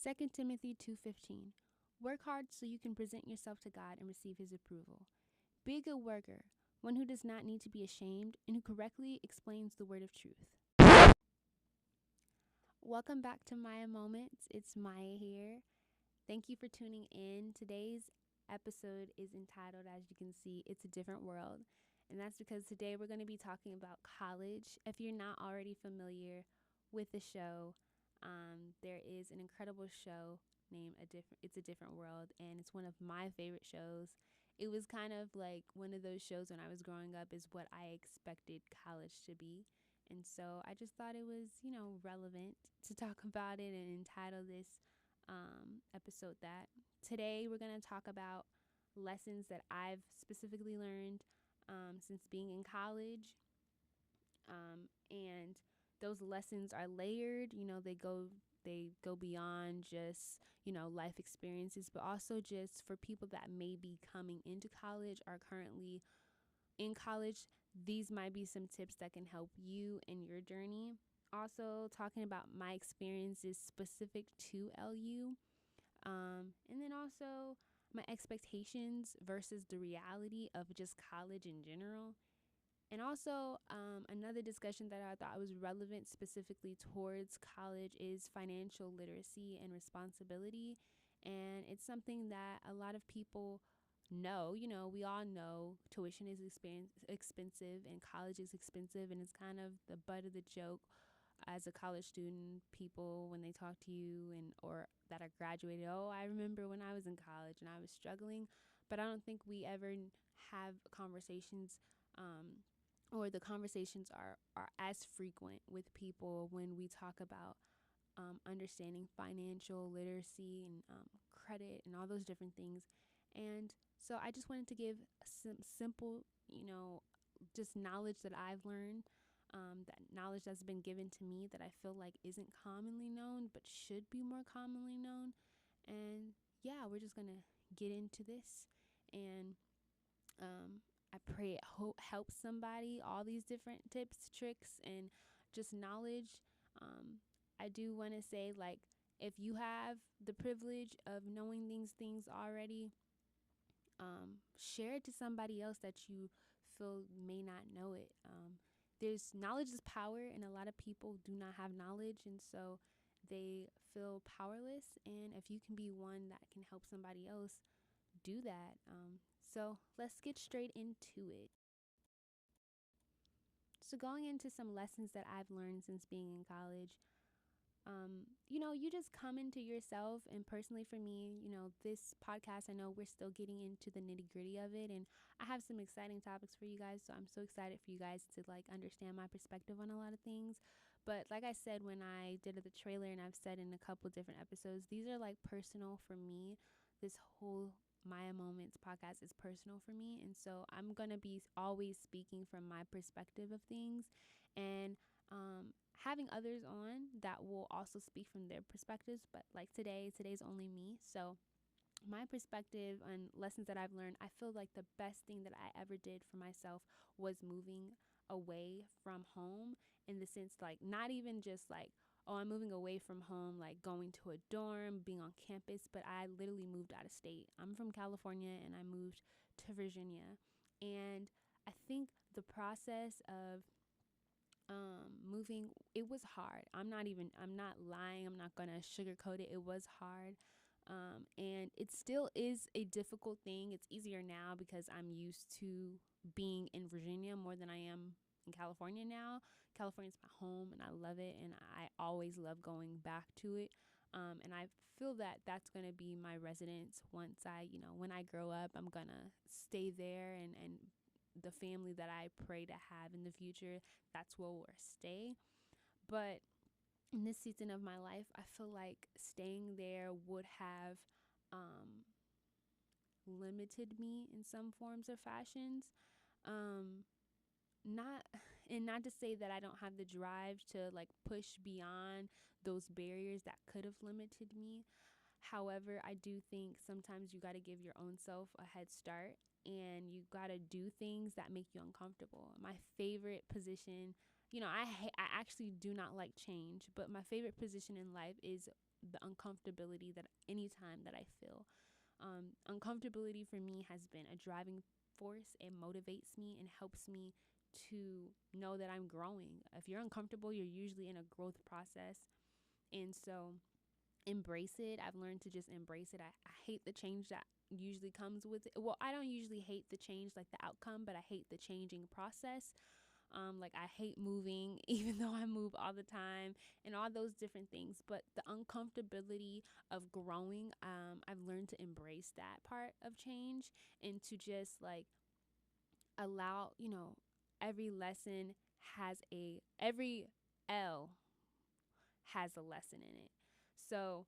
2 Timothy 2:15. Work hard so you can present yourself to God and receive his approval. Be a good worker, one who does not need to be ashamed and who correctly explains the word of truth. Welcome back to Maya Moments. It's Maya here. Thank you for tuning in. Today's episode is entitled, as you can see, It's a Different World. And that's because today we're going to be talking about college. If you're not already familiar with the show, there is an incredible show named It's a Different World, and it's one of my favorite shows. It was kind of like one of those shows when I was growing up is what I expected college to be. And so I just thought it was, relevant to talk about it and entitle this episode that. Today we're going to talk about lessons that I've specifically learned since being in college. And those lessons are layered, they go beyond just, life experiences, but also just for people that may be coming into college or currently in college. These might be some tips that can help you in your journey. Also talking about my experiences specific to LU. And then also my expectations versus the reality of just college in general. And also, another discussion that I thought was relevant specifically towards college is financial literacy and responsibility. And it's something that a lot of people know. We all know tuition is expensive and college is expensive. And it's kind of the butt of the joke as a college student, people, when they talk to you or that are graduated, oh, I remember when I was in college and I was struggling. But I don't think we ever have conversations or the conversations are as frequent with people when we talk about understanding financial literacy and credit and all those different things. And so I just wanted to give some simple, just knowledge that I've learned, that knowledge that's been given to me that I feel like isn't commonly known but should be more commonly known. And yeah, we're just going to get into this. And I pray it helps somebody, all these different tips, tricks, and just knowledge. I do want to say, if you have the privilege of knowing these things already, share it to somebody else that you feel may not know it. There's knowledge is power, and a lot of people do not have knowledge, and so they feel powerless. And if you can be one that can help somebody else, do that. So let's get straight into it. So going into some lessons that I've learned since being in college, you just come into yourself. And personally for me, this podcast, I know we're still getting into the nitty gritty of it, and I have some exciting topics for you guys. So I'm so excited for you guys to understand my perspective on a lot of things. But like I said, when I did the trailer, and I've said in a couple different episodes, these are personal for me. This whole Maya Moments podcast is personal for me. And so I'm going to be always speaking from my perspective of things, and having others on that will also speak from their perspectives. But today's only me. So my perspective on lessons that I've learned, I feel like the best thing that I ever did for myself was moving away from home, in the sense not even just oh, I'm moving away from home, going to a dorm, being on campus, but I literally moved out of state. I'm from California and I moved to Virginia. And I think the process of moving, it was hard. I'm not lying. I'm not gonna sugarcoat it. It was hard. And it still is a difficult thing. It's easier now because I'm used to being in Virginia more than I am in California now. California's my home and I love it, and I always love going back to it. And I feel that that's going to be my residence once when I grow up. I'm going to stay there, and the family that I pray to have in the future, that's where we'll stay. But in this season of my life, I feel like staying there would have limited me in some forms or fashions. Not to say that I don't have the drive to push beyond those barriers that could have limited me. However, I do think sometimes you got to give your own self a head start, and you got to do things that make you uncomfortable. My favorite position, I actually do not like change, but my favorite position in life is the uncomfortability that anytime that I feel. Uncomfortability for me has been a driving force. It motivates me and helps me to know that I'm growing. If you're uncomfortable, you're usually in a growth process. And so embrace it. I've learned to just embrace it. I hate the change that usually comes with it. Well, I don't usually hate the change, like the outcome, but I hate the changing process. Like I hate moving, even though I move all the time and all those different things. But the uncomfortability of growing, I've learned to embrace that part of change and to just like allow, every lesson every L has a lesson in it. So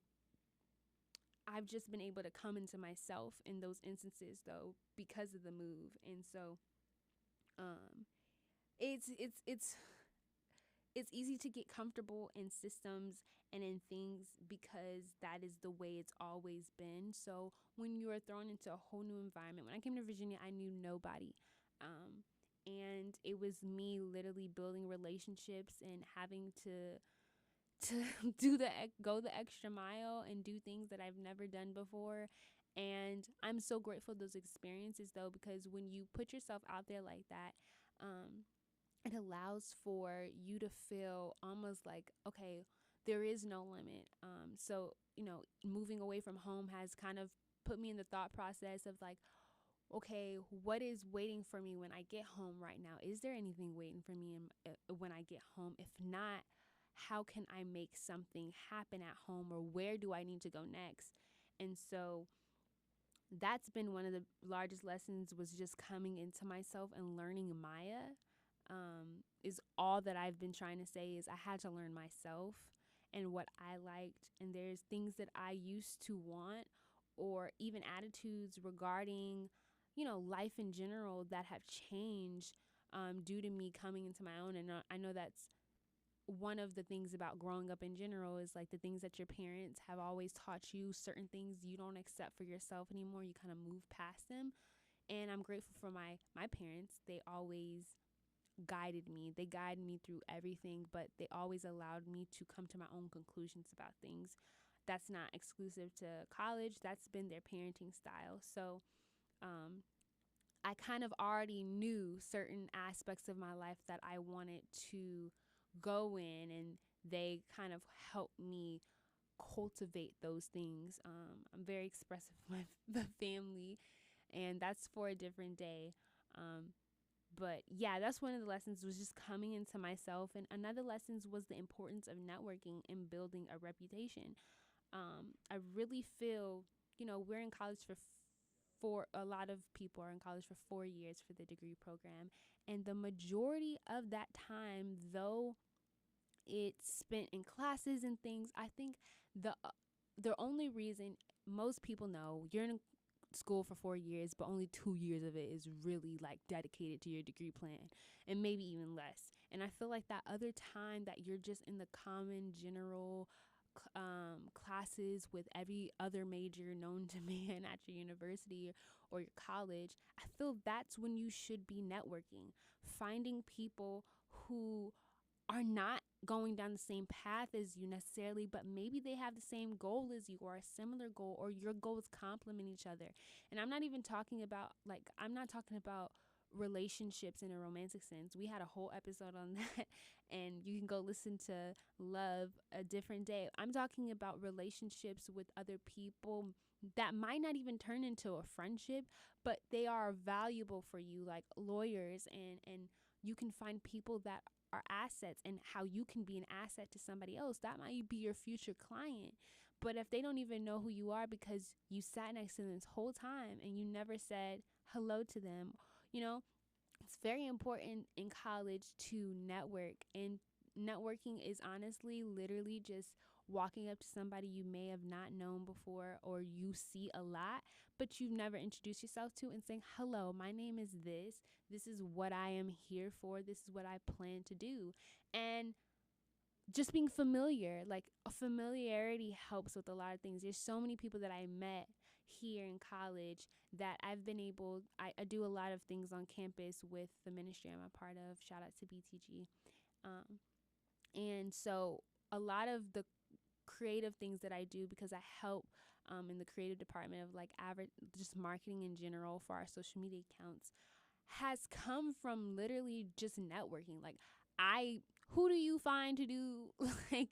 I've just been able to come into myself in those instances though because of the move. And so um it's it's easy to get comfortable in systems and in things because that is the way it's always been. So when you are thrown into a whole new environment, when I came to Virginia, I knew nobody. And it was me literally building relationships and having to go the extra mile and do things that I've never done before. And I'm so grateful for those experiences though, because when you put yourself out there like that, it allows for you to feel almost like, okay, there is no limit. So, moving away from home has kind of put me in the thought process of like, okay, what is waiting for me when I get home right now? Is there anything waiting for me when I get home? If not, how can I make something happen at home, or where do I need to go next? And so that's been one of the largest lessons, was just coming into myself and learning Maya. Is all that I've been trying to say is I had to learn myself and what I liked. And there's things that I used to want, or even attitudes regarding, life in general, that have changed due to me coming into my own. And I know that's one of the things about growing up in general, is like the things that your parents have always taught you, certain things you don't accept for yourself anymore. You kind of move past them. And I'm grateful for my parents. They always guided me. They guided me through everything, but they always allowed me to come to my own conclusions about things. That's not exclusive to college. That's been their parenting style. So I kind of already knew certain aspects of my life that I wanted to go in, and they kind of helped me cultivate those things. I'm very expressive with my family, and that's for a different day. But yeah, that's one of the lessons, was just coming into myself. And another lesson was the importance of networking and building a reputation. I really feel, we're in college for a lot of people are in college for 4 years for the degree program. And the majority of that time, though it's spent in classes and things, I think the only reason, most people know you're in school for 4 years, but only 2 years of it is really like dedicated to your degree plan, and maybe even less. And I feel like that other time that you're just in the common general classes with every other major known to man at your university or your college, I feel that's when you should be networking, finding people who are not going down the same path as you necessarily, but maybe they have the same goal as you, or a similar goal, or your goals complement each other. And I'm not even talking about I'm not talking about relationships in a romantic sense. We had a whole episode on that, and you can go listen to Love a Different Day. I'm talking about relationships with other people that might not even turn into a friendship, but they are valuable for you, like lawyers, and you can find people that are assets, and how you can be an asset to somebody else. That might be your future client. But if they don't even know who you are because you sat next to them this whole time and you never said hello to them, it's very important in college to network. And networking is honestly literally just walking up to somebody you may have not known before, or you see a lot but you've never introduced yourself to, and saying, hello, my name is this is what I am here for, this is what I plan to do. And just being familiar, like a familiarity helps with a lot of things. There's so many people that I met here in college that I've been able, I do a lot of things on campus with the ministry I'm a part of. Shout out to BTG. And so a lot of the creative things that I do, because I help in the creative department of like average just marketing in general for our social media accounts, has come from literally just networking. Like, I who do you find to do like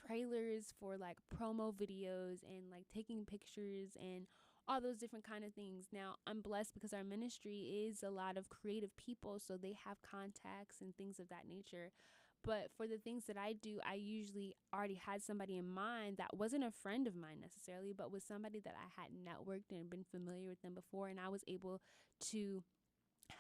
trailers for like promo videos and like taking pictures and all those different kind of things. Now, I'm blessed because our ministry is a lot of creative people, so they have contacts and things of that nature. But for the things that I do, I usually already had somebody in mind that wasn't a friend of mine necessarily, but was somebody that I had networked and been familiar with them before, and I was able to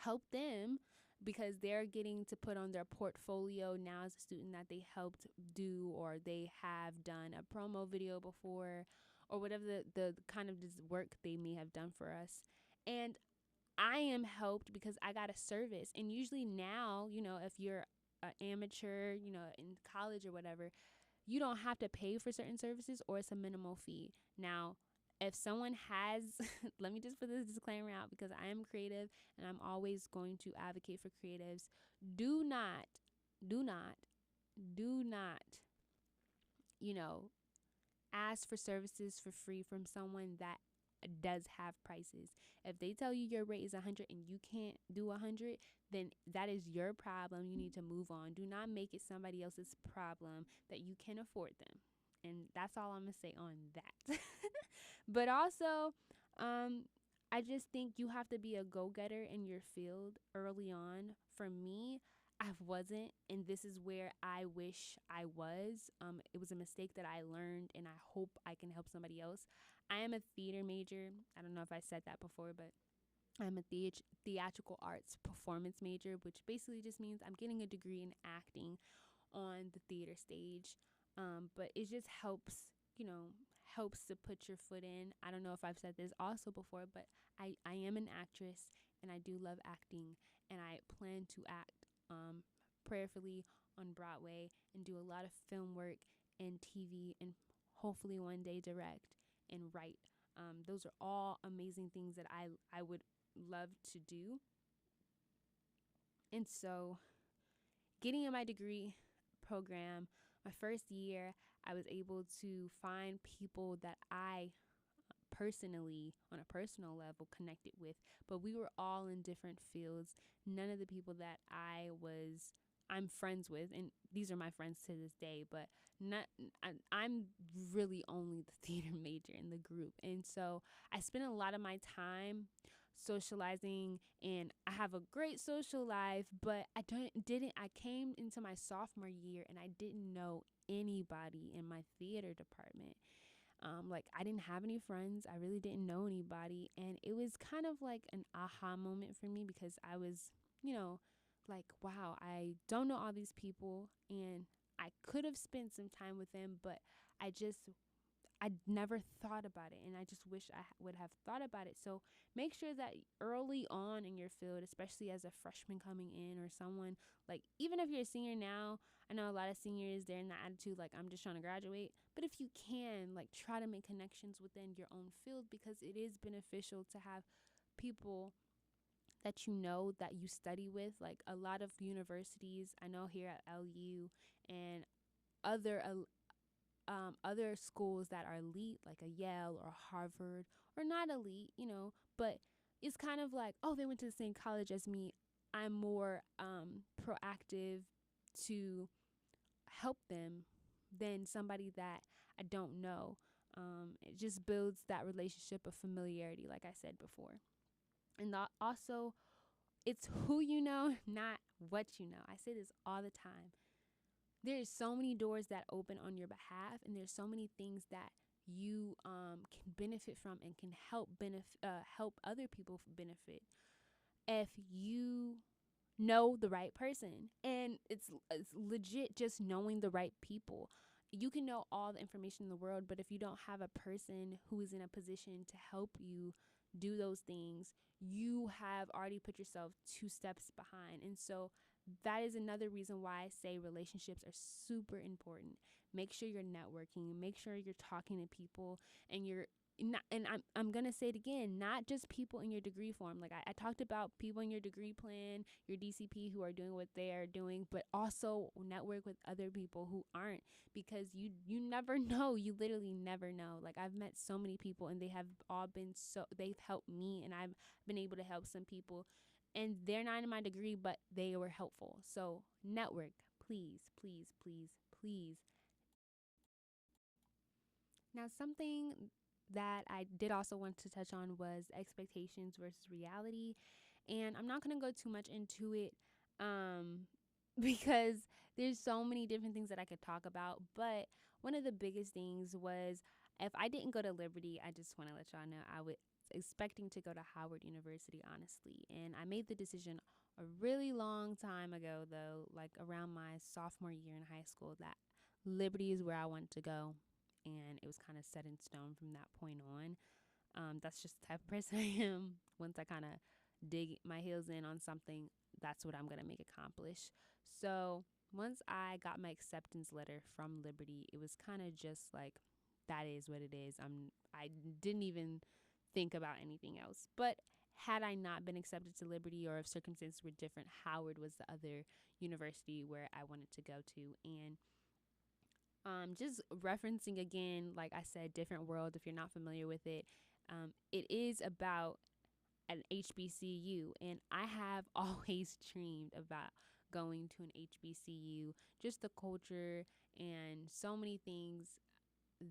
help them because they're getting to put on their portfolio now as a student that they helped do, or they have done a promo video before, or whatever the kind of just work they may have done for us. And I am helped because I got a service. And usually now, if you're an amateur, in college or whatever, you don't have to pay for certain services, or it's a minimal fee. Now, if someone has, let me just put this disclaimer out because I am creative and I'm always going to advocate for creatives. Do not, do not, do not, you know, ask for services for free from someone that does have prices. If they tell you your rate is 100 and you can't do 100, then that is your problem. You need to move on. Do not make it somebody else's problem that you can afford them. And that's all I'm going to say on that. But also, I just think you have to be a go-getter in your field early on. For me, I wasn't, and this is where I wish I was. It was a mistake that I learned, and I hope I can help somebody else. I am a theater major. I don't know if I said that before, but I'm a theatrical arts performance major, which basically just means I'm getting a degree in acting on the theater stage. But it just helps to put your foot in. I don't know if I've said this also before, but I am an actress and I do love acting, and I plan to act prayerfully on Broadway and do a lot of film work and TV, and hopefully one day direct and write. Those are all amazing things that I would love to do. And so, getting in my degree program, my first year, I was able to find people that I personally, on a personal level, connected with, but we were all in different fields. None of the people that I'm friends with, and these are my friends to this day, but I'm really only the theater major in the group. And so I spent a lot of my time socializing, and I have a great social life, but I came into my sophomore year and I didn't know anybody in my theater department. Like, I didn't have any friends. I really didn't know anybody. And it was kind of like an aha moment for me because I was, like, wow, I don't know all these people, and I could have spent some time with them, but I never thought about it, and I just wish I would have thought about it. So make sure that early on in your field, especially as a freshman coming in, or someone, like, even if you're a senior now, I know a lot of seniors, they're in the attitude like, I'm just trying to graduate. But if you can, like, try to make connections within your own field, because it is beneficial to have people that that you study with. Like, a lot of universities, I know here at LU and other other schools that are elite, like a Yale or Harvard, or not elite, but it's kind of like, oh, they went to the same college as me. I'm more proactive to help them than somebody that I don't know. It just builds that relationship of familiarity, like I said before. And also, it's who you know, not what you know. I say this all the time. There's so many doors that open on your behalf, and there's so many things that you can benefit from and can help other people benefit if you know the right person. And it's legit just knowing the right people. You can know all the information in the world, but if you don't have a person who is in a position to help you do those things, you have already put yourself 2 steps behind. And so that is another reason why I say relationships are super important. make sure you're networking, make sure you're talking to people, and you're not, and I'm gonna say it again, not just people in your degree form. Like I talked about people in your degree plan, your DCP, who are doing what they are doing, but also network with other people who aren't, because you never know. You literally never know. Like I've met so many people, and they have all been they've helped me, and I've been able to help some people, and they're not in my degree, but they were helpful. So network, please, please, please, please. Now, something that I did also want to touch on was expectations versus reality. And I'm not going to go too much into it, um, because there's so many different things that I could talk about. But one of the biggest things was, if I didn't go to Liberty, I just want to let y'all know I was expecting to go to Howard University, honestly. And I made the decision a really long time ago, though, like around my sophomore year in high school, that Liberty is where I wanted to go. And it was kind of set in stone from that point on. That's just the type of person I am. Once I kind of dig my heels in on something, that's what I'm going to make accomplish. So once I got my acceptance letter from Liberty, it was kind of just like, that is what it is. I didn't even think about anything else. But had I not been accepted to Liberty, or if circumstances were different, Howard was the other university where I wanted to go to. And just referencing again, like I said, Different World, if you're not familiar with it, it is about an HBCU. And I have always dreamed about going to an HBCU, just the culture and so many things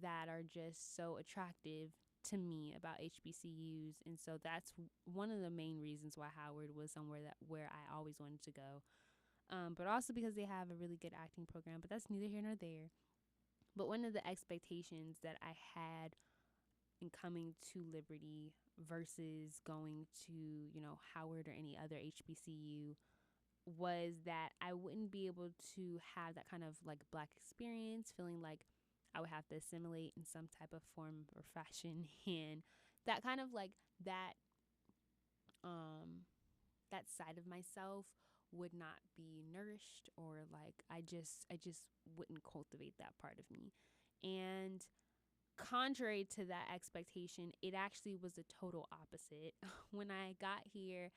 that are just so attractive to me about HBCUs. And so that's one of the main reasons why Howard was somewhere that where I always wanted to go. But also because they have a really good acting program, but that's neither here nor there. But one of the expectations that I had in coming to Liberty versus going to, Howard or any other HBCU, was that I wouldn't be able to have that kind of like Black experience, feeling like I would have to assimilate in some type of form or fashion. And that kind of like um that side of myself would not be nourished, or like I just wouldn't cultivate that part of me. And contrary to that expectation, it actually was the total opposite. When I got here,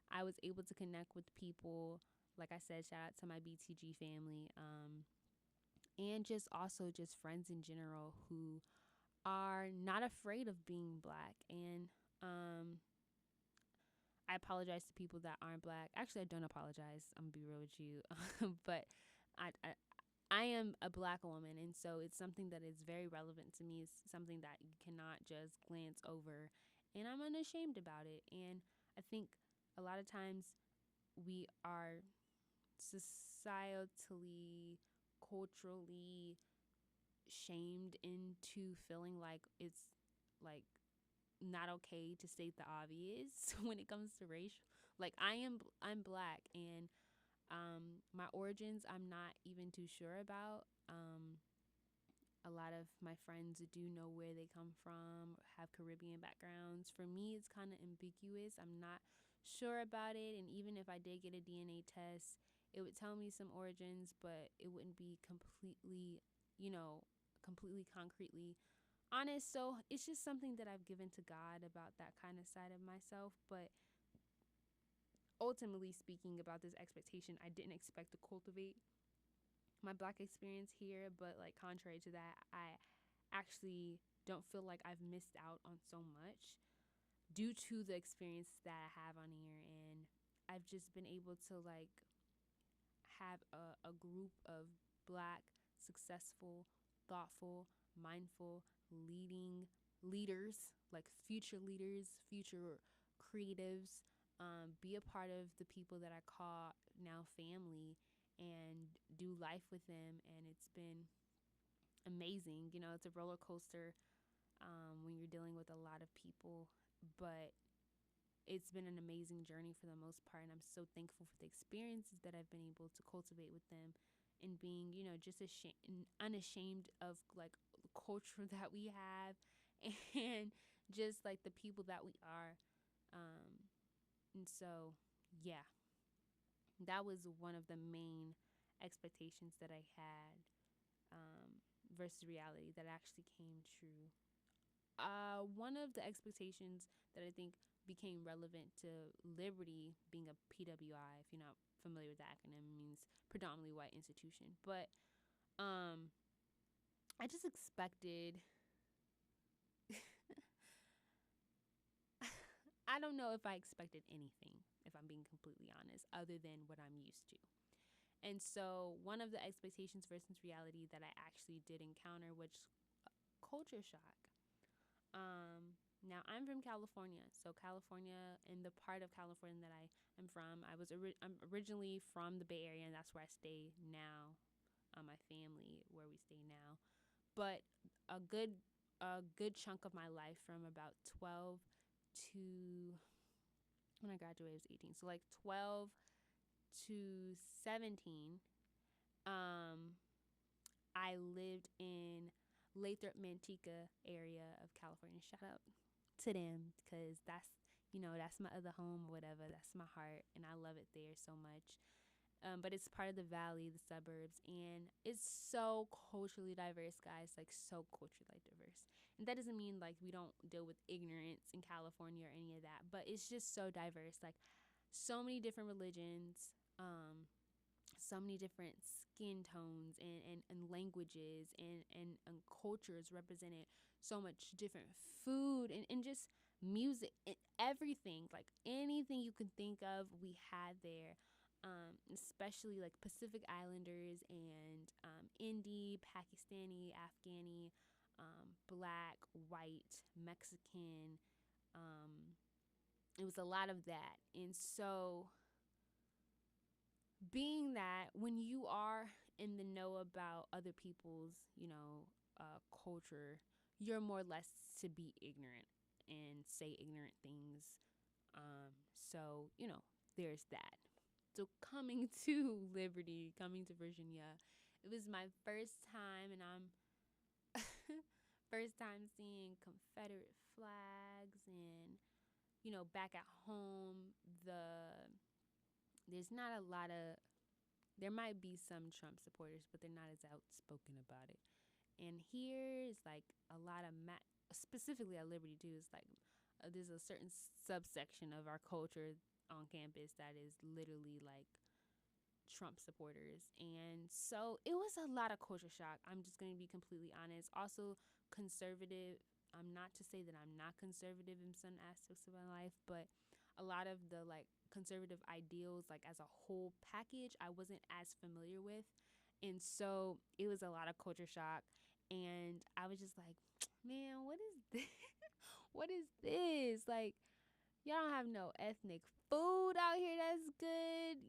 I was able to connect with people. Like I said, shout out to my BTG family, and just also just friends in general who are not afraid of being Black. And I apologize to people that aren't Black. Actually, I don't apologize. I'm gonna be real with you, but I, I I am a Black woman, and so it's something that is very relevant to me. It's something that you cannot just glance over, and I'm unashamed about it. And I think a lot of times we are societally, culturally shamed into feeling like it's like not okay to state the obvious when it comes to race. Like I'm Black, and my origins I'm not even too sure about. A lot of my friends do know where they come from, have Caribbean backgrounds. For me, it's kind of ambiguous. I'm not sure about it. And even if I did get a DNA test, it would tell me some origins, but it wouldn't be completely concretely honest. So it's just something that I've given to God about that kind of side of myself. But ultimately speaking about this expectation, I didn't expect to cultivate my Black experience here, but like contrary to that, I actually don't feel like I've missed out on so much due to the experience that I have on here. And I've just been able to like have a group of Black, successful, thoughtful, mindful, leaders, like future leaders, future creatives, be a part of the people that I call now family, and do life with them. And it's been amazing. It's a roller coaster when you're dealing with a lot of people, but it's been an amazing journey for the most part. And I'm so thankful for the experiences that I've been able to cultivate with them, and being, just unashamed of like the culture that we have, and just like the people that we are. And so, yeah, that was one of the main expectations that I had. versus reality that actually came true. One of the expectations that I think became relevant to Liberty being a PWI, if you're not familiar with the acronym, means predominantly white institution. But I just expected. I don't know if I expected anything, if I'm being completely honest, other than what I'm used to. And so one of the expectations versus reality that I actually did encounter was culture shock. Now I'm from California, so California, in the part of California that I am from, I'm originally from the Bay Area, and that's where I stay now. My family, where we stay now, but a good chunk of my life, from about 12 to when I graduated was 18, so like 12 to 17, I lived in Lathrop Manteca area of California. Shout out to them, because that's my other home or whatever. That's my heart, and I love it there so much. But it's part of the valley, the suburbs, and it's so culturally diverse, guys, like so culturally diverse. And that doesn't mean like we don't deal with ignorance in California or any of that, but it's just so diverse, like so many different religions, so many different skin tones and languages and cultures represented, so much different food and just music and everything, like anything you can think of we had there. Especially like Pacific Islanders andIndi, Pakistani, Afghani, black, white, Mexican. It was a lot of that. And so, being that when you are in the know about other people's, culture, you're more or less to be ignorant and say ignorant things. So, there's that. So coming to Liberty, coming to Virginia, it was my first time, and I'm first time seeing Confederate flags, and back at home, there's not a lot of, there might be some Trump supporters, but they're not as outspoken about it. And here is like a lot of specifically at Liberty too. It's like there's a certain subsection of our culture on campus that is literally like Trump supporters. And so it was a lot of culture shock. I'm just going to be completely honest. Also conservative. I'm not to say that I'm not conservative in some aspects of my life, but a lot of the like conservative ideals, like as a whole package, I wasn't as familiar with. And so it was a lot of culture shock. And I was just like, man, what is this? What is this? Like, y'all don't have no ethnic food out here that's good,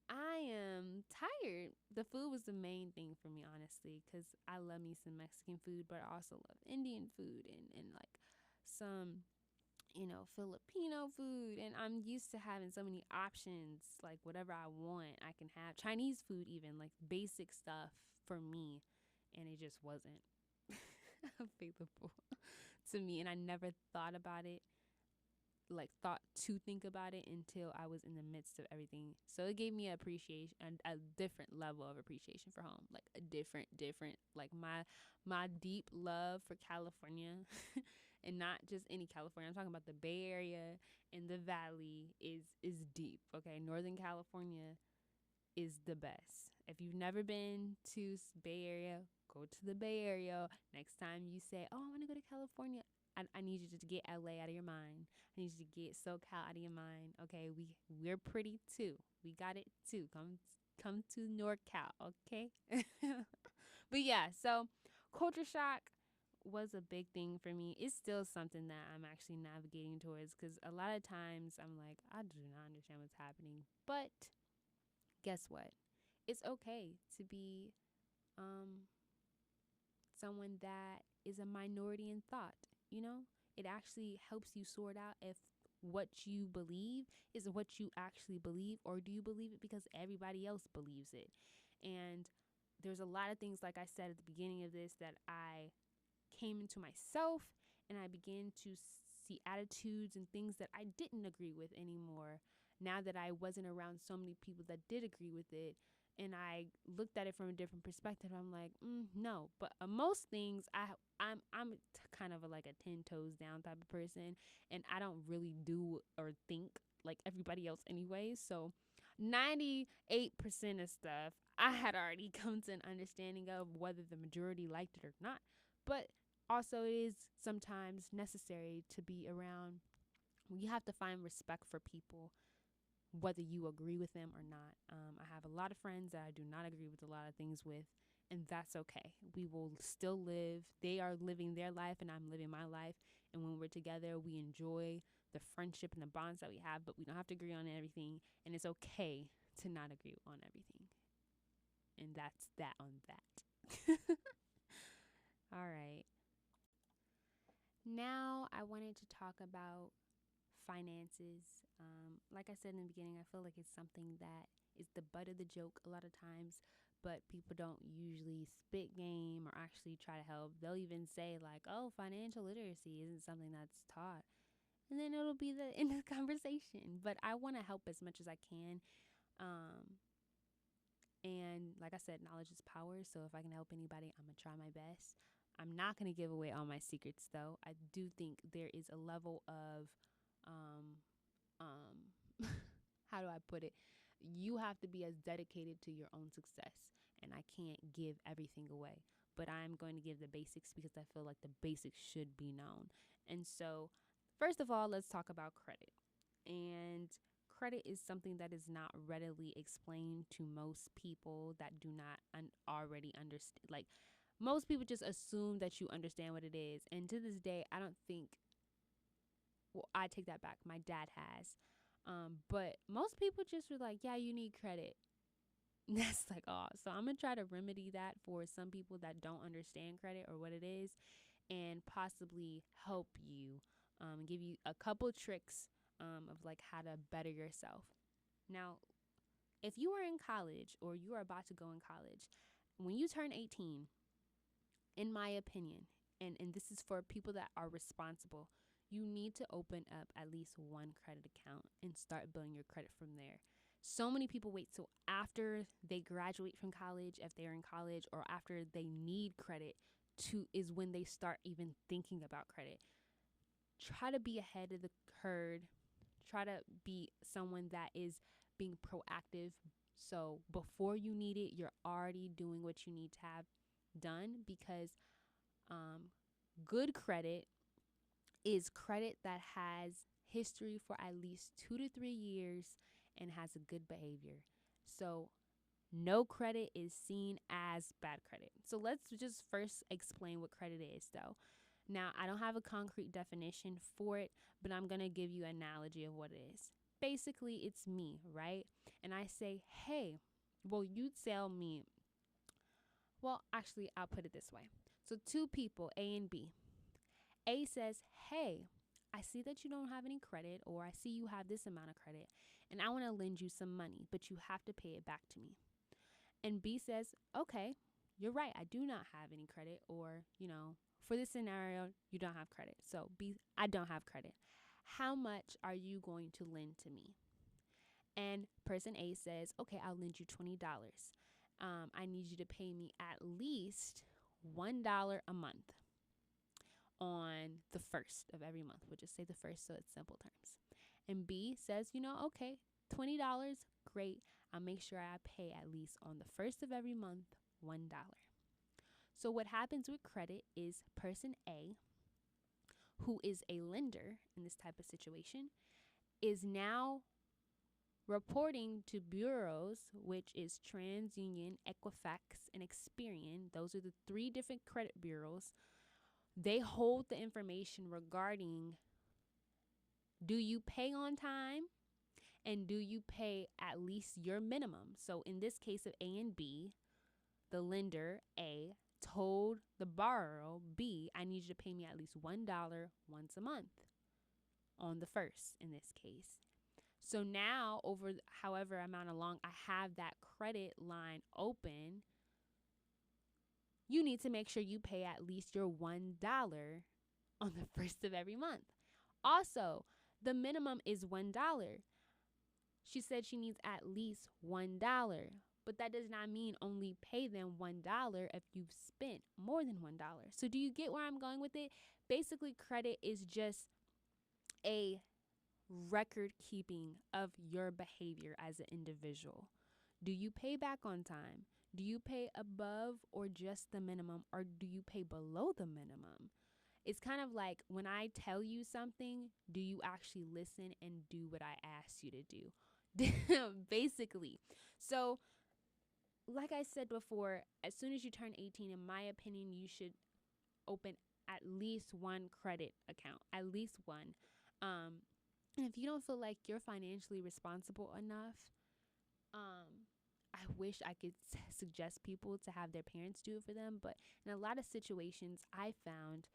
I am tired. The food was the main thing for me, honestly, because I love me some Mexican food, but I also love Indian food and like some, Filipino food. And I'm used to having so many options, like whatever I want, I can have. Chinese food, even, like basic stuff for me. And it just wasn't available to me. And I never thought about it, thought to think about it until I was in the midst of everything. So it gave me a different level of appreciation for home, like a different, like my deep love for California and not just any California. I'm talking about the Bay Area and the Valley is deep. Okay. Northern California is the best. If you've never been to Bay Area, go to the Bay Area. Next time you say, oh, I want to go to California, I need you to get LA out of your mind. I need you to get SoCal out of your mind. Okay, we're pretty too. We got it too. Come to NorCal, okay? But yeah, so culture shock was a big thing for me. It's still something that I'm actually navigating towards, because a lot of times I'm like, I do not understand what's happening. But guess what? It's okay to be someone that is a minority in thought. It actually helps you sort out if what you believe is what you actually believe, or do you believe it because everybody else believes it. And there's a lot of things, like I said at the beginning of this, that I came into myself, and I began to see attitudes and things that I didn't agree with anymore, now that I wasn't around so many people that did agree with it. and I looked at it from a different perspective, I'm like, no. But most things, I'm kind of like a 10 toes down type of person, and I don't really do or think like everybody else anyways. So 98% of stuff I had already come to an understanding of, whether the majority liked it or not. But also, it is sometimes necessary to be around. You have to find respect for people, whether you agree with them or not. I have a lot of friends that I do not agree with a lot of things with, and that's okay. We will still live. They are living their life, and I'm living my life. And when we're together, we enjoy the friendship and the bonds that we have, but we don't have to agree on everything. And it's okay to not agree on everything. And that's that on that. All right. Now I wanted to talk about finances. Like I said in the beginning, I feel like it's something that is the butt of the joke a lot of times, but people don't usually spit game or actually try to help. They'll even say like, "Oh, financial literacy isn't something that's taught," and then it'll be the end of the conversation. But I want to help as much as I can. And like I said, knowledge is power. So if I can help anybody, I'm going to try my best. I'm not going to give away all my secrets, though. I do think there is a level of, how do I put it? You have to be as dedicated to your own success. And I can't give everything away. But I'm going to give the basics because I feel like the basics should be known. And so, first of all, let's talk about credit. And credit is something that is not readily explained to most people that do not already understand. Like, most people just assume that you understand what it is. And to this day, I don't think, well, I take that back. My dad has. But most people just were like, yeah, you need credit. That's like, oh, so I'm going to try to remedy that for some people that don't understand credit or what it is, and possibly help you, give you a couple tricks of like how to better yourself. Now, if you are in college or you are about to go in college, when you turn 18, in my opinion, and this is for people that are responsible, you need to open up at least one credit account and start building your credit from there. So many people wait till after they graduate from college, if they're in college, or after they need credit is when they start even thinking about credit. Try to be ahead of the herd. Try to be someone that is being proactive. So before you need it, you're already doing what you need to have done, because good credit is credit that has history for at least 2 to 3 years and has a good behavior. So no credit is seen as bad credit. So let's just first explain what credit is, though. Now, I don't have a concrete definition for it, but I'm going to give you an analogy of what it is. Basically, it's me, right? And I say, hey, well, you tell me. Well, actually, I'll put it this way. So 2 people, A and B. A says, hey, I see that you don't have any credit, or I see you have this amount of credit, and I want to lend you some money, but you have to pay it back to me. And B says, okay, you're right. I do not have any credit, or, for this scenario, you don't have credit. So B, I don't have credit. How much are you going to lend to me? And person A says, okay, I'll lend you $20. I need you to pay me at least $1 a month on the first of every month. We'll just say the first, so it's simple terms. And B says, okay, $20, great. I'll make sure I pay at least on the first of every month $1. So what happens with credit is person A, who is a lender in this type of situation, is now reporting to bureaus, which is TransUnion, Equifax, and Experian. Those are the 3 different credit bureaus. They hold the information regarding, do you pay on time, and do you pay at least your minimum? So in this case of A and B, the lender, A, told the borrower, B, I need you to pay me at least $1 once a month on the first in this case. So now, over however amount of long I have that credit line open, you need to make sure you pay at least your $1 on the first of every month. Also, the minimum is $1. She said she needs at least $1. but that does not mean only pay them $1 if you've spent more than $1. So do you get where I'm going with it? Basically, credit is just a record keeping of your behavior as an individual. Do you pay back on time? Do you pay above or just the minimum, or do you pay below the minimum? It's kind of like when I tell you something, do you actually listen and do what I asked you to do? Basically. So, like I said before, as soon as you turn 18, in my opinion, you should open at least one credit account, at least one. And if you don't feel like you're financially responsible enough, I wish I could suggest people to have their parents do it for them. But in a lot of situations, I found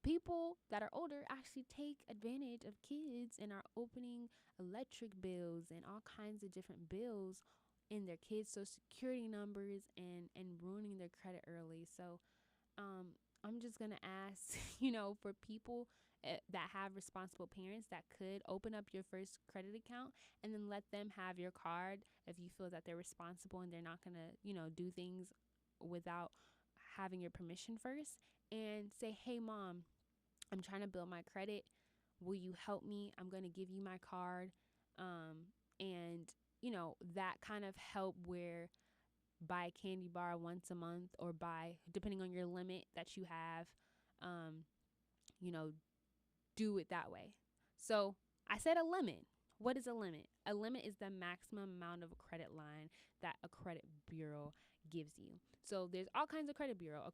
people that are older actually take advantage of kids and are opening electric bills and all kinds of different bills in their kids' social security numbers and ruining their credit early. So I'm just going to ask, for people that have responsible parents that could open up your first credit account and then let them have your card if you feel that they're responsible and they're not going to, do things without having your permission first, and say, hey, mom, I'm trying to build my credit. Will you help me? I'm going to give you my card. And, that kind of help where buy a candy bar once a month or buy, depending on your limit that you have, you know, do it that way. So I said a limit. What is a limit? A limit is the maximum amount of a credit line that a credit bureau gives you. So there's all kinds of credit bureau.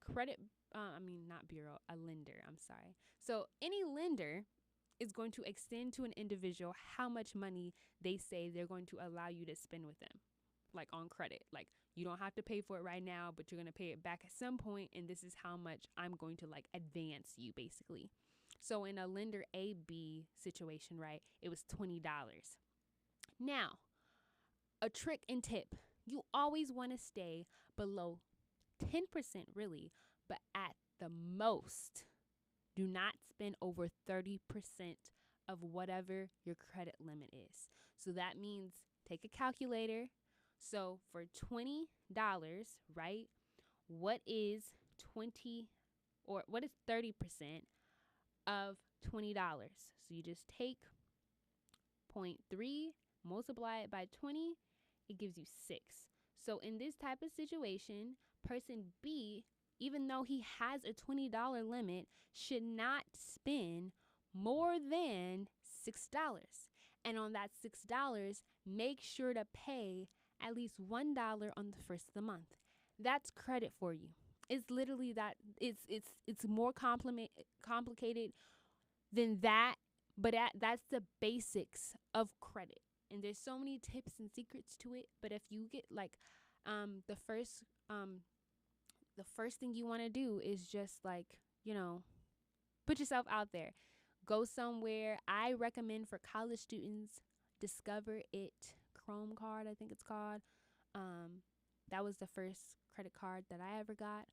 Not bureau, a lender. I'm sorry. So any lender is going to extend to an individual how much money they say they're going to allow you to spend with them, like on credit. Like, you don't have to pay for it right now, but you're going to pay it back at some point, and this is how much I'm going to advance you, basically. So in a lender A B situation, right, it was $20. Now, a trick and tip: you always want to stay below 10%, really, but at the most, do not spend over 30% of whatever your credit limit is. So that means take a calculator. So for $20, right, what is 30% of $20? So you just take 0.3, multiply it by 20, it gives you 6. So in this type of situation, person B, even though he has a $20 limit, should not spend more than $6. And on that $6, make sure to pay at least $1 on the first of the month. That's credit for you. It's literally that. It's more complicated than that, but that's the basics of credit. And there's so many tips and secrets to it. But if you get the first thing you want to do is just put yourself out there. Go somewhere. I recommend for college students, Discover It Chrome card, I think it's called. That was the first credit card that I ever got.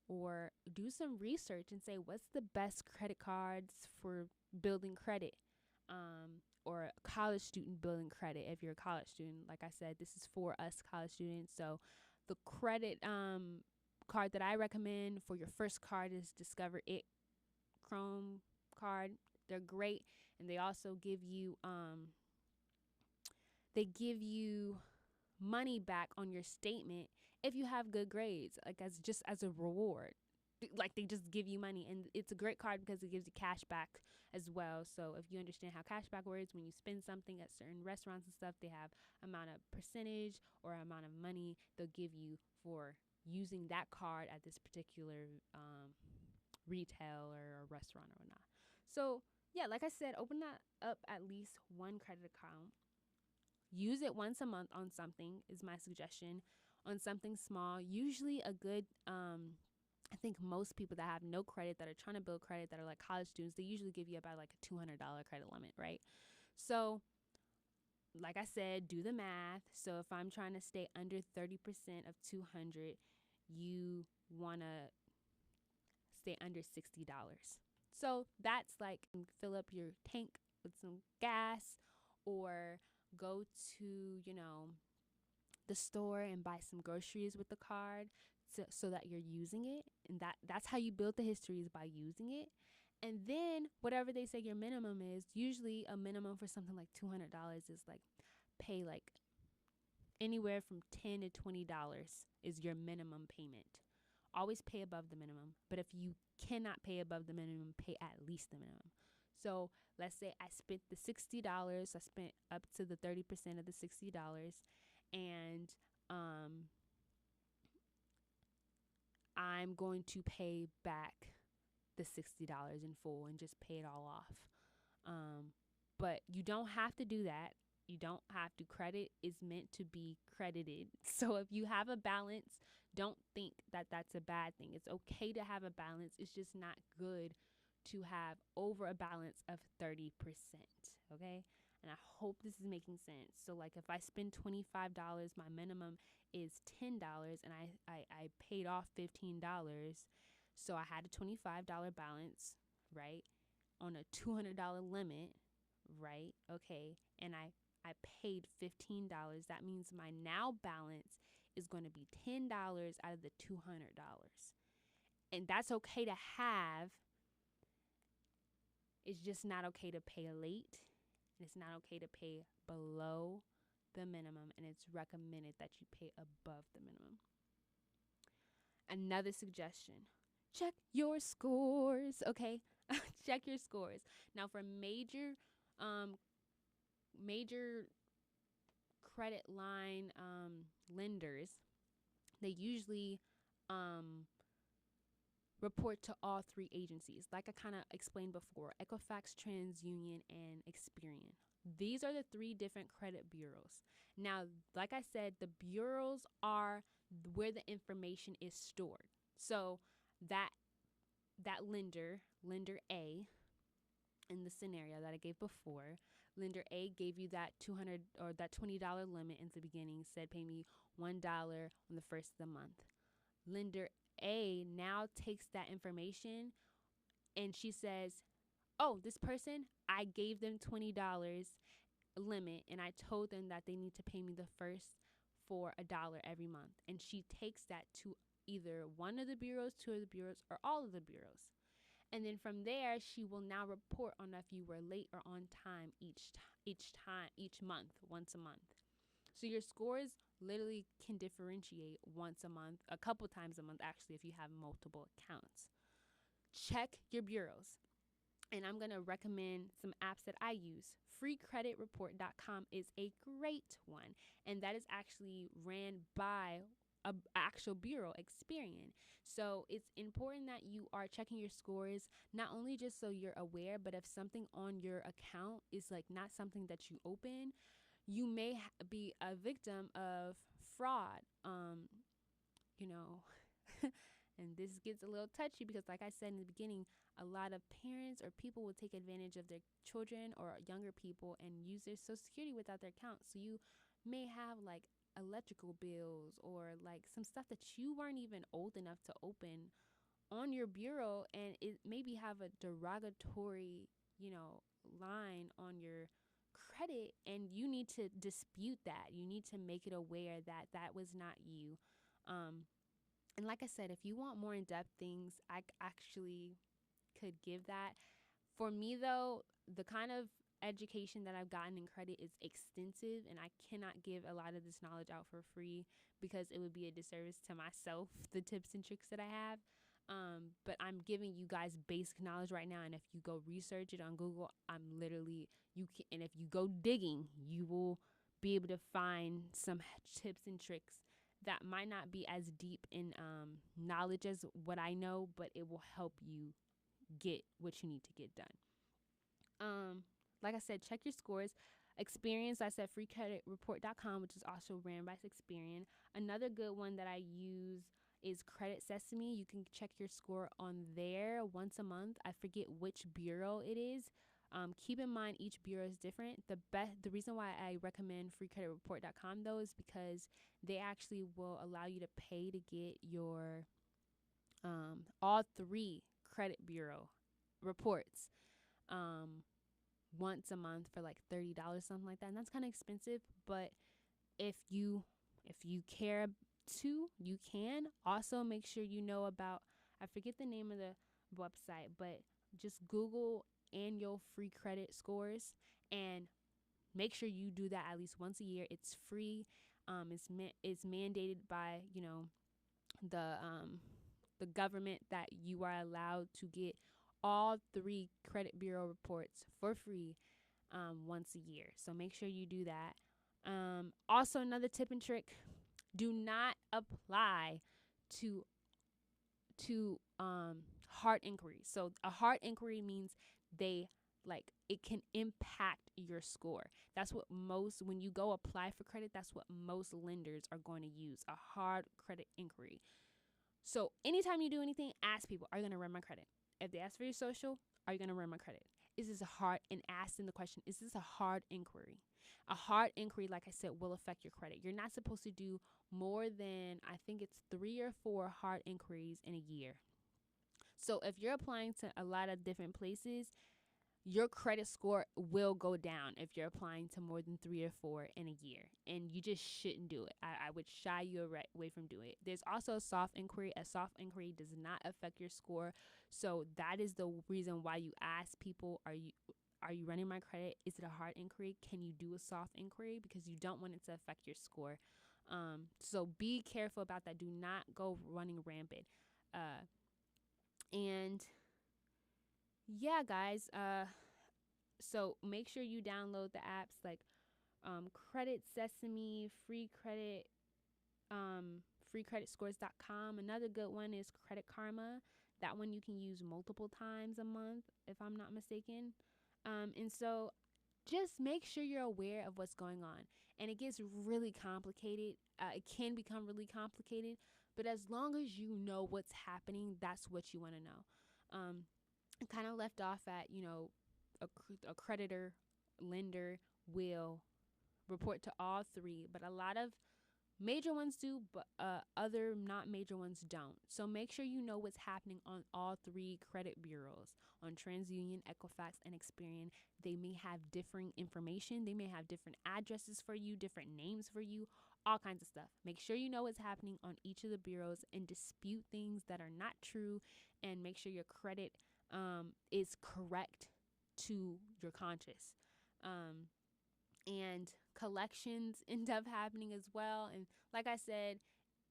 Or do some research and say, what's the best credit cards for building credit? Or a college student building credit. If you're a college student, like I said, this is for us college students. So the credit card that I recommend for your first card is Discover It Chrome card. They're great, and they also give you money back on your statement if you have good grades, as a reward. Like, they just give you money, and it's a great card because it gives you cash back as well. So if you understand how cash back works, when you spend something at certain restaurants and stuff, they have amount of percentage or amount of money they'll give you for using that card at this particular retail or restaurant or whatnot. So yeah, like I said, open that up at least one credit account. Use it once a month on something is my suggestion. On something small, usually a good I think most people that have no credit, that are trying to build credit, that are like college students, they usually give you about a $200 credit limit, right? So like I said, do the math. So if I'm trying to stay under 30% of 200, you want to stay under $60. So that's fill up your tank with some gas, or go to, the store and buy some groceries with the card, so that you're using it. And that's how you build the history, is by using it. And then whatever they say your minimum is, usually a minimum for something like $200 is like, pay like anywhere from $10 to $20 is your minimum payment. Always pay above the minimum. But if you cannot pay above the minimum, pay at least the minimum. So let's say I spent the $60. I spent up to the 30% of the $60, and I'm going to pay back the $60 in full and just pay it all off. But you don't have to do that. You don't have to. Credit is meant to be credited. So if you have a balance, don't think that that's a bad thing. It's okay to have a balance. It's just not good to have over a balance of 30%. Okay? And I hope this is making sense. So like if I spend $25, my minimum is $10, and I paid off $15. So I had a $25 balance, right? On a $200 limit, right? Okay. And I paid $15. That means my now balance is going to be $10 out of the $200. And that's okay to have. It's just not okay to pay late. And it's not okay to pay below the minimum. And it's recommended that you pay above the minimum. Another suggestion: check your scores. Okay. Check your scores. Now for major credit line lenders, they usually report to all three agencies, like I kind of explained before: Equifax, TransUnion, and Experian. These are the three different credit bureaus. Now, like I said, the bureaus are where the information is stored. So that lender A, in the scenario that I gave before, lender A gave you that $200 or that $20 limit in the beginning, said pay me $1 on the first of the month. Lender A now takes that information and she says, oh, this person, I gave them $20 limit and I told them that they need to pay me the first for $1 every month. And she takes that to either one of the bureaus, two of the bureaus, or all of the bureaus. And then from there, she will now report on if you were late or on time each month, once a month. So your scores literally can differentiate once a month, a couple times a month actually, if you have multiple accounts. Check your bureaus. And I'm going to recommend some apps that I use. Freecreditreport.com is a great one. And that is actually ran by an actual bureau, Experian. So it's important that you are checking your scores, not only just so you're aware, but if something on your account is like not something that you open, you may be a victim of fraud. You know, and this gets a little touchy because, like I said in the beginning, a lot of parents or people will take advantage of their children or younger people and use their Social Security without their account. So you may have like electrical bills or like some stuff that you weren't even old enough to open on your bureau, and it maybe have a derogatory, line on your credit, and you need to dispute that. You need to make it aware that that was not you. And like I said, if you want more in-depth things, I actually could give that. For me, though, the kind of education that I've gotten in credit is extensive, and I cannot give a lot of this knowledge out for free because it would be a disservice to myself, the tips and tricks that I have. But I'm giving you guys basic knowledge right now, and if you go research it on Google, and if you go digging, you will be able to find some tips and tricks that might not be as deep in knowledge as what I know, but it will help you get what you need to get done. Like I said, check your scores. Experience, I said freecreditreport.com, which is also ran by Experian. Another good one that I use is Credit Sesame. You can check your score on there once a month. I forget which bureau it is. Keep in mind each bureau is different. The reason why I recommend freecreditreport.com though is because they actually will allow you to pay to get your all three credit bureau reports once a month for like $30, something like that. And that's kind of expensive, but if you If you care to, you can. Also, make sure you know about, I forget the name of the website, but just Google annual free credit scores and make sure you do that at least once a year. It's free. It's mandated by, the government that you are allowed to get all 3 credit bureau reports for free once a year. So make sure you do that. Also, another tip and trick: do not apply to hard inquiries. So a hard inquiry means it can impact your score. That's what most, when you go apply for credit, that's what most lenders are going to use, a hard credit inquiry. So anytime you do anything, ask people, are you going to run my credit? If they ask for your social, are you going to run my credit? Is this a hard, and asking the question, is this a hard inquiry? A hard inquiry, like I said, will affect your credit. You're not supposed to do more than, I think it's 3 or 4 hard inquiries in a year. So if you're applying to a lot of different places, your credit score will go down if you're applying to more than 3 or 4 in a year, and you just shouldn't do it. I would shy you away from doing it. There's also a soft inquiry. A soft inquiry does not affect your score, so that is the reason why you ask people, are you running my credit? Is it a hard inquiry? Can you do a soft inquiry? Because you don't want it to affect your score. So be careful about that. Do not go running rampant. And yeah, guys, so make sure you download the apps like Credit Sesame, freecreditscores.com. Another good one is Credit Karma. That one you can use multiple times a month, if I'm not mistaken. And so just make sure you're aware of what's going on. And it gets really complicated. It can become really complicated, but as long as you know what's happening, that's what you want to know. I kind of left off at, a creditor, lender will report to all 3, but a lot of major ones do, but other not major ones don't. So make sure you know what's happening on all 3 credit bureaus, on TransUnion, Equifax, and Experian. They may have different information. They may have different addresses for you, different names for you, all kinds of stuff. Make sure you know what's happening on each of the bureaus and dispute things that are not true, and make sure your credit is correct to your conscience. And collections end up happening as well. And like I said,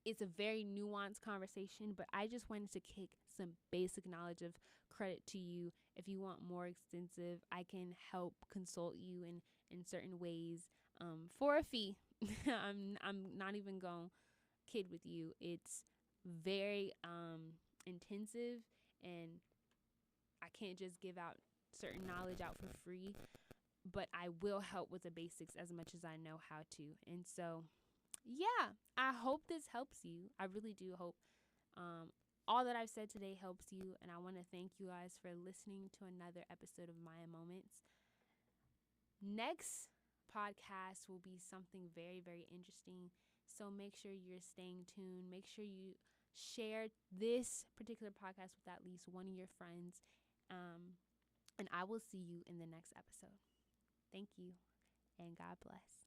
it's a very nuanced conversation, but I just wanted to kick some basic knowledge of credit to you. If you want more extensive, I can help consult you in certain ways for a fee. I'm not even going to kid with you. It's very intensive, and I can't just give out certain knowledge out for free, but I will help with the basics as much as I know how to. And so, yeah, I hope this helps you. I really do hope all that I've said today helps you. And I want to thank you guys for listening to another episode of Maya Moments. Next podcast will be something very, very interesting. So make sure you're staying tuned. Make sure you share this particular podcast with at least one of your friends. And I will see you in the next episode. Thank you, and God bless.